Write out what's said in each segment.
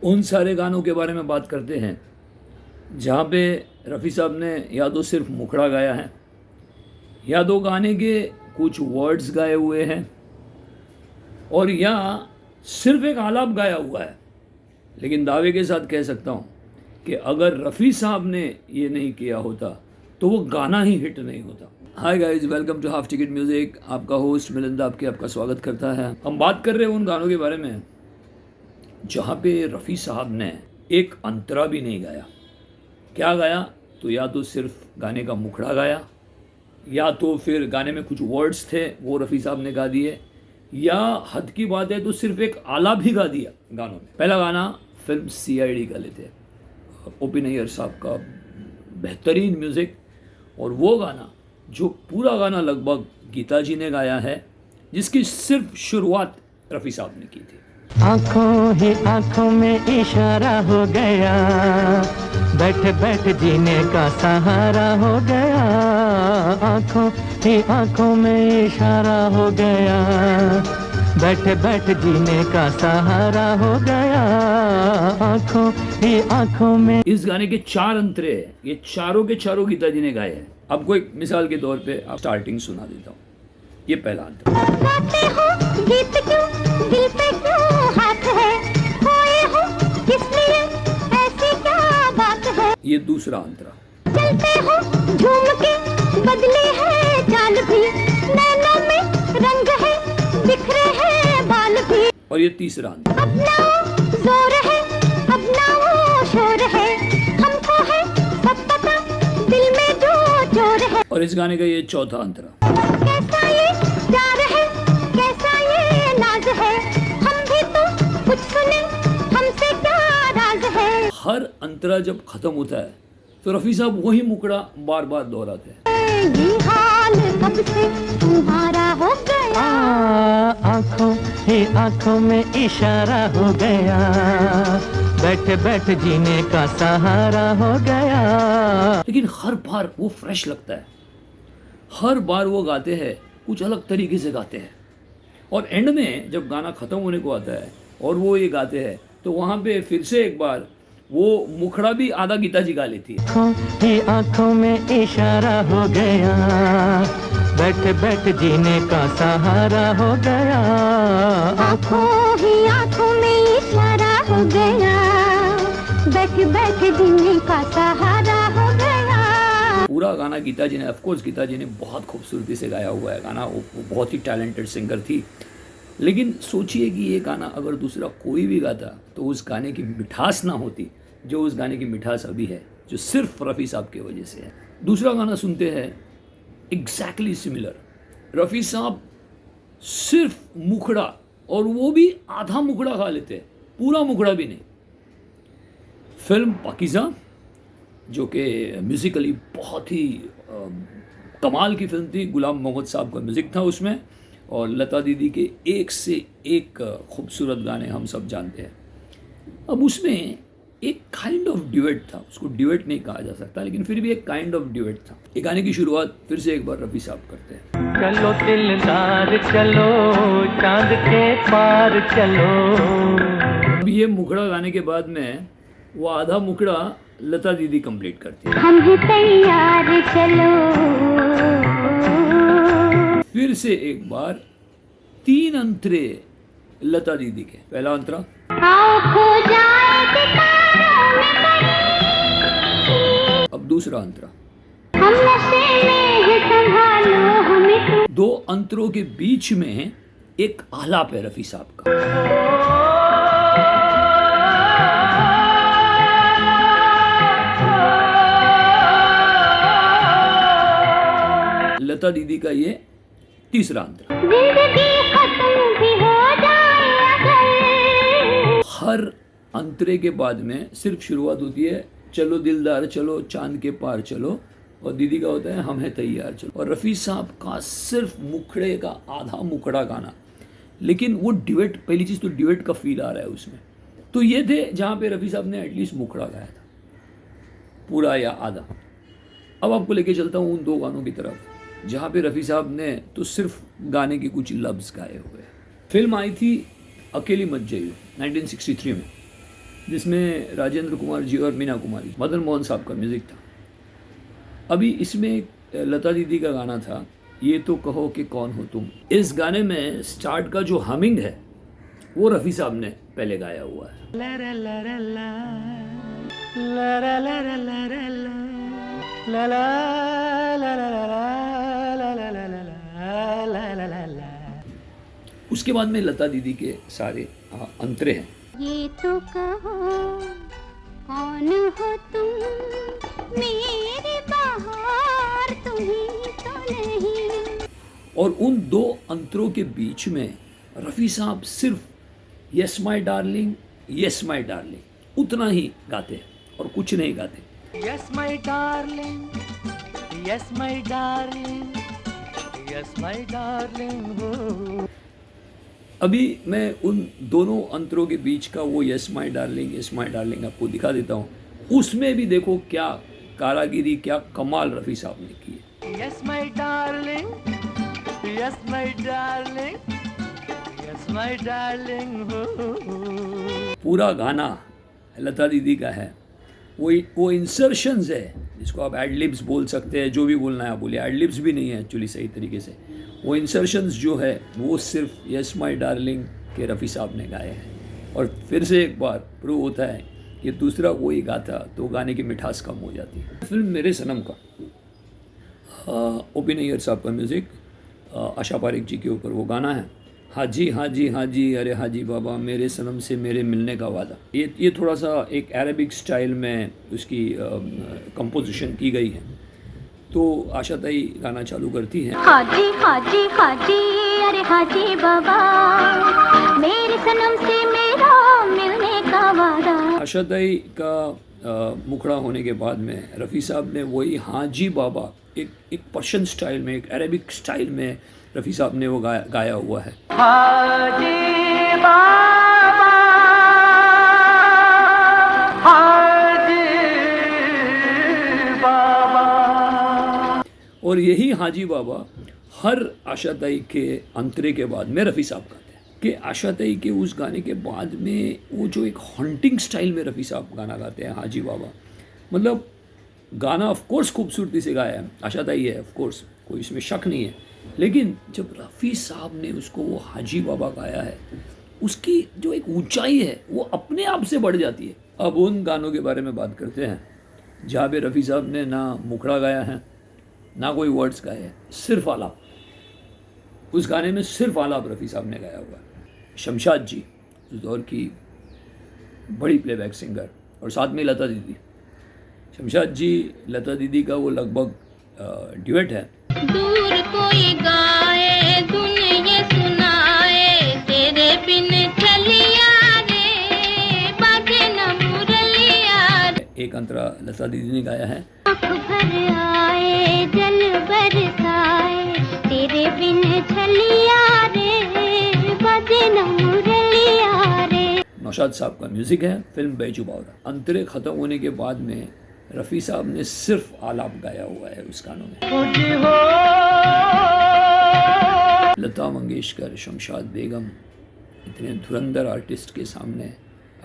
उन सारे गानों के बारे में बात करते हैं जहाँ पे रफ़ी साहब ने या तो सिर्फ मुखड़ा गाया है या तो गाने के कुछ वर्ड्स गाए हुए हैं और या सिर्फ एक आलाप गाया हुआ है। लेकिन दावे के साथ कह सकता हूँ कि अगर रफ़ी साहब ने ये नहीं किया होता तो वो गाना ही हिट नहीं होता। Hi guys, welcome to half ticket music. आपका होस्ट मिलिंद आपका स्वागत करता है। हम बात कर रहे हैं उन गानों के बारे में जहाँ पे रफ़ी साहब ने एक अंतरा भी नहीं गाया। क्या गाया? तो या तो सिर्फ गाने का मुखड़ा गाया या तो फिर गाने में कुछ वर्ड्स थे वो रफ़ी साहब ने गा दिए, या हद की बात है तो सिर्फ एक आलाप भी गा दिया गानों में। पहला गाना फिल्म CID का लेते, O.P. नैयर साहब का बेहतरीन म्यूज़िक, और वो गाना जो पूरा गाना लगभग गीता जी ने गाया है, जिसकी सिर्फ शुरुआत रफ़ी साहब ने की थी। आंखों ही आंखों में इशारा हो गया, बैठ बैठ जीने का सहारा हो गया। आंखों ही आंखों में इशारा हो गया, बैठ बैठ जीने का सहारा हो गया। आंखों ही आंखों में। इस गाने के 4 अंतरे हैं, ये चारों के चारों गीता जी ने गाए हैं। आपको एक मिसाल के तौर पे आप स्टार्टिंग सुना देता हूँ। ये पहला अंतरा। गाते हो गीत क्यों, दिल पे क्यों हाथ है, खोए हो किस लिए, ऐसी क्या बात है। ये दूसरा अंतरा। चलते हो झूम के, बदले है चाल भी, नैनों में रंग है, बिखरे हैं बाल भी। और ये तीसरा अंतरा। अपना जोर है, अपना वो शोर है, हमको है सब पता, दिल में जो चोर है। और इस गाने का ये चौथा अंतरा। कैसा ये प्यार है, कैसा ये नाज है, हम भी तो कुछ सुने, हमसे क्या राज है। हर अंतरा जब खत्म होता है तो रफ़ी साहब वही मुकड़ा बार बार दोहराते हैं। ये हाल कब से तुम्हारा हो गया। आंखों ही आंखों में इशारा हो गया, बैठ बैठ जीने का सहारा हो गया। लेकिन हर बार वो फ्रेश लगता है, हर बार वो गाते हैं कुछ अलग तरीके से गाते हैं, और एंड में जब गाना ख़त्म होने को आता है और वो ये गाते हैं तो वहाँ पे फिर से एक बार वो मुखड़ा भी आधा गीता जी गा लेती है। आंखों ही आंखों में इशारा हो गया, बैठ बैठ जीने का सहारा हो गया। आंखों ही आंखों में इशारा हो गया, बैठ बैठ जीने का सहारा हो गया। पूरा गाना गीता जी ने, ऑफकोर्स गीता जी ने बहुत खूबसूरती से गाया हुआ है गाना। वो बहुत ही टैलेंटेड सिंगर थी। लेकिन सोचिए कि ये गाना अगर दूसरा कोई भी गाता तो उस गाने की मिठास ना होती जो उस गाने की मिठास अभी है, जो सिर्फ रफ़ी साहब की वजह से है। दूसरा गाना सुनते हैं, एग्जैक्टली सिमिलर। रफ़ी साहब सिर्फ मुखड़ा, और वो भी आधा मुखड़ा गा लेते हैं, पूरा मुखड़ा भी नहीं। फिल्म पाकीज़ा, जो कि म्यूज़िकली बहुत ही कमाल की फिल्म थी। गुलाम मोहम्मद साहब का म्यूज़िक था उसमें, और लता दीदी के एक से एक खूबसूरत गाने हम सब जानते हैं। अब उसमें एक काइंड ऑफ ड्यूएट था, उसको ड्यूएट नहीं कहा जा सकता, लेकिन फिर भी एक काइंड ऑफ ड्यूएट था। ये गाने की शुरुआत फिर से एक बार रफ़ी साहब करते हैं। चलो दिलदार चलो, चांद के पार चलो। अब ये मुखड़ा गाने के बाद में वो आधा मुखड़ा लता दीदी कंप्लीट करती है। हम भी तैयार चलो। फिर से एक बार 3 अंतरे लता दीदी के। पहला अंतरा। आओ खो जाए सितारों में कहीं। अब दूसरा अंतरा। हम नशे में है, संभालो हमें तुम। 2 अंतरों के बीच में एक आलाप है रफ़ी साहब का। लता दीदी का ये तीसरा अंतरा। जिंदगी खत्म भी हो जाए अगर। हर अंतरे के बाद में सिर्फ शुरुआत होती है, चलो दिलदार चलो, चांद के पार चलो, और दीदी का होता है हम हैं तैयार चलो। और रफ़ी साहब का सिर्फ मुखड़े का आधा मुखड़ा गाना, लेकिन वो ड्यूएट, पहली चीज़ तो ड्यूएट का फील आ रहा है उसमें। तो ये थे जहाँ पे रफ़ी साहब ने एटलीस्ट मुखड़ा गाया था, पूरा या आधा। अब आपको लेके चलता हूँ उन 2 गानों की तरफ जहाँ पे रफ़ी साहब ने तो सिर्फ गाने के कुछ लफ्ज़ गाए हुए। फिल्म आई थी अकेली मत जाइयो 1963 में, जिसमें राजेंद्र कुमार जी और मीना कुमारी, मदन मोहन साहब का म्यूज़िक था। अभी इसमें लता दीदी का गाना था, ये तो कहो कि कौन हो तुम। इस गाने में स्टार्ट का जो हमिंग है वो रफ़ी साहब ने पहले गाया हुआ है। ला ला ला ला ला ला ला ला ला ला ला ला ला ला ला ला। उसके बाद में लता दीदी के सारे अंतरे हैं। ये तो कहो कौन हो तुम, मेरी बहार तुम ही तो नहीं। और उन दो अंतरों के बीच में रफ़ी साहब सिर्फ yes my darling, yes my darling उतना ही गाते हैं और कुछ नहीं गाते। Yes my darling, yes my darling, yes my darling हो। अभी मैं उन दोनों अंतरों के बीच का वो यस माय डार्लिंग आपको दिखा देता हूँ। उसमें भी देखो क्या कारागिरी, क्या कमाल रफ़ी साहब ने की है। Yes my darling, yes my darling, yes my darling हो। पूरा गाना लता दीदी का है। वो इंसर्शंस है जिसको आप एडलिब्स बोल सकते हैं, जो भी बोलना है आप बोलिए। एडलिब्स भी नहीं है एक्चुअली सही तरीके से। वो इंसर्शंस जो है वो सिर्फ यस माय डार्लिंग के रफ़ी साहब ने गाए हैं। और फिर से एक बार प्रूव होता है कि दूसरा कोई गाता तो गाने की मिठास कम हो जाती है। फिल्म मेरे सनम का ओ.पी. नैयर साहब का म्यूज़िक, आशा पारेख जी के ऊपर वो गाना है। हाजी हाजी हाजी अरे हाजी बाबा, मेरे सनम से मेरे मिलने का वादा। ये थोड़ा सा एक अरेबिक स्टाइल में उसकी कंपोजिशन की गई है। तो आशा ताई गाना चालू करती हैं। हाजी हाजी हाजी अरे हाजी बाबा, मेरे सनम से मेरा मिलने का वादा। आशा ताई का मुखड़ा होने के बाद में रफ़ी साहब ने वही हाजी बाबा एक पर्शियन स्टाइल में, एक अरेबिक स्टाइल में रफ़ी साहब ने वो गाया हुआ है। हाजी बाबा, हाजी बाबा। और यही हाजी बाबा हर आशा ताई के अंतरे के बाद में रफ़ी साहब गाते हैं। कि आशा ताई के उस गाने के बाद में वो जो एक हॉन्टिंग स्टाइल में रफ़ी साहब गाना गाते हैं हाजी बाबा, मतलब गाना ऑफ कोर्स खूबसूरती से गाया है, आशा ताई है ऑफ कोर्स, कोई इसमें शक नहीं है। लेकिन जब रफ़ी साहब ने उसको वो हाजी बाबा गाया है, उसकी जो एक ऊंचाई है वो अपने आप से बढ़ जाती है। अब उन गानों के बारे में बात करते हैं जहाँ पे रफ़ी साहब ने ना मुखड़ा गाया है, ना कोई वर्ड्स गाए हैं, सिर्फ आलाप। उस गाने में सिर्फ आलाप रफ़ी साहब ने गाया हुआ है। शमशाद जी उस दौर की बड़ी प्लेबैक सिंगर, और साथ में लता दीदी। शमशाद जी लता दीदी का वो लगभग ड्यूएट है। दूर कोई गाए धुन ये सुनाए, तेरे बिन चलिया रे बाजे न मुरलिया रे। एक अंतरा लता दीदी ने गाया है। आँख भर आए जल बरसाए, तेरे बिन चलिया रे बाजे न मुरलिया रे। नौशाद साहब का म्यूज़िक है। फिल्म बेजुबावरा। अंतरे ख़त्म होने के बाद में रफ़ी साहब ने सिर्फ आलाप गाया हुआ है उस गानों में। लता मंगेशकर, शमशाद बेगम, इतने धुरंधर आर्टिस्ट के सामने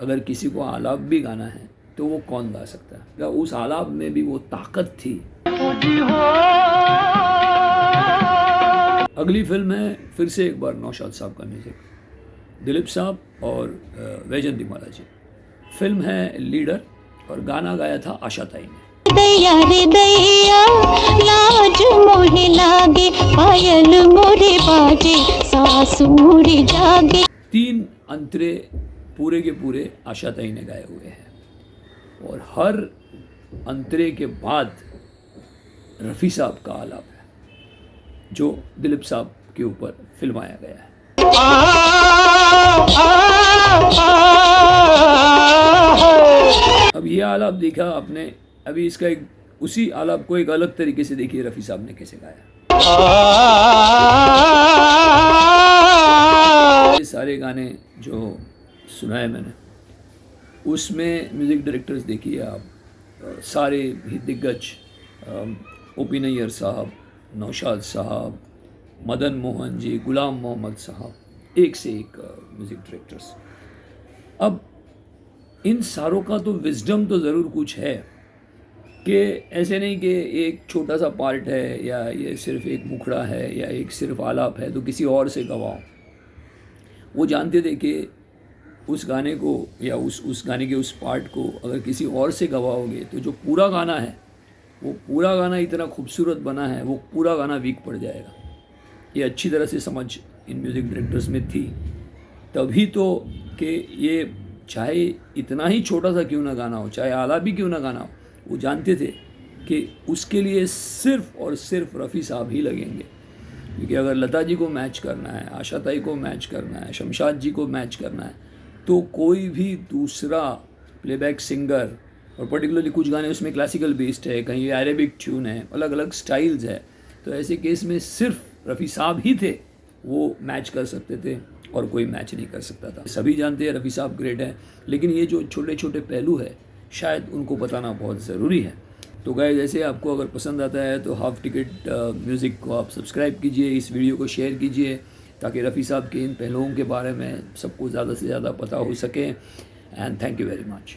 अगर किसी को आलाप भी गाना है तो वो कौन गा सकता है? क्या उस आलाप में भी वो ताकत थी? अगली फिल्म है फिर से एक बार नौशाद साहब का म्यूज़िक, दिलीप साहब और वैजंती माला जी। फिल्म है लीडर और गाना गाया था आशा ताई ने। दैया रे दैया लाज मोहे लागे, पायल मोरे बाजे सासु मोरे जागे। 3 अंतरे पूरे के पूरे आशा ताई ने गाए हुए हैं और हर अंतरे के बाद रफ़ी साहब का आलाप है जो दिलीप साहब के ऊपर फिल्माया गया है। अब ये आलाप देखा आपने, अभी इसका एक उसी आलाप को एक अलग तरीके से देखिए रफ़ी साहब ने कैसे गाया। ये सारे गाने जो सुनाए मैंने उसमें म्यूज़िक डायरेक्टर्स देखिए आप, सारे ही दिग्गज, ओ.पी. नैयर साहब, नौशाद साहब, मदन मोहन जी, गुलाम मोहम्मद साहब, एक से एक म्यूज़िक डायरेक्टर्स। अब इन सारों का तो विजडम तो ज़रूर कुछ है कि ऐसे नहीं कि एक छोटा सा पार्ट है या ये सिर्फ एक मुखड़ा है या एक सिर्फ आलाप है तो किसी और से गवाओ। वो जानते थे कि उस गाने को या उस गाने के उस पार्ट को अगर किसी और से गवाओगे तो जो पूरा गाना है वो पूरा गाना इतना खूबसूरत बना है, वो पूरा गाना वीक पड़ जाएगा। ये अच्छी तरह से समझ इन म्यूज़िक डायरेक्टर्स में थी, तभी तो कि ये चाहे इतना ही छोटा सा क्यों ना गाना हो, चाहे आला भी क्यों ना गाना हो, वो जानते थे कि उसके लिए सिर्फ और सिर्फ रफ़ी साहब ही लगेंगे। क्योंकि अगर लता जी को मैच करना है, आशा ताई को मैच करना है, शमशाद जी को मैच करना है, तो कोई भी दूसरा प्लेबैक सिंगर, और पर्टिकुलरली कुछ गाने उसमें क्लासिकल बेस्ड है, कहीं अरेबिक ट्यून है, अलग अलग स्टाइल्स है, तो ऐसे केस में सिर्फ रफ़ी साहब ही थे वो मैच कर सकते थे और कोई मैच नहीं कर सकता था। सभी जानते हैं रफ़ी साहब ग्रेट है, लेकिन ये जो छोटे छोटे पहलू है शायद उनको बताना बहुत ज़रूरी है। तो गाइस, जैसे आपको अगर पसंद आता है तो हाफ टिकट म्यूज़िक को आप सब्सक्राइब कीजिए, इस वीडियो को शेयर कीजिए ताकि रफ़ी साहब के इन पहलुओं के बारे में सबको ज़्यादा से ज़्यादा पता हो सके। And thank you very much.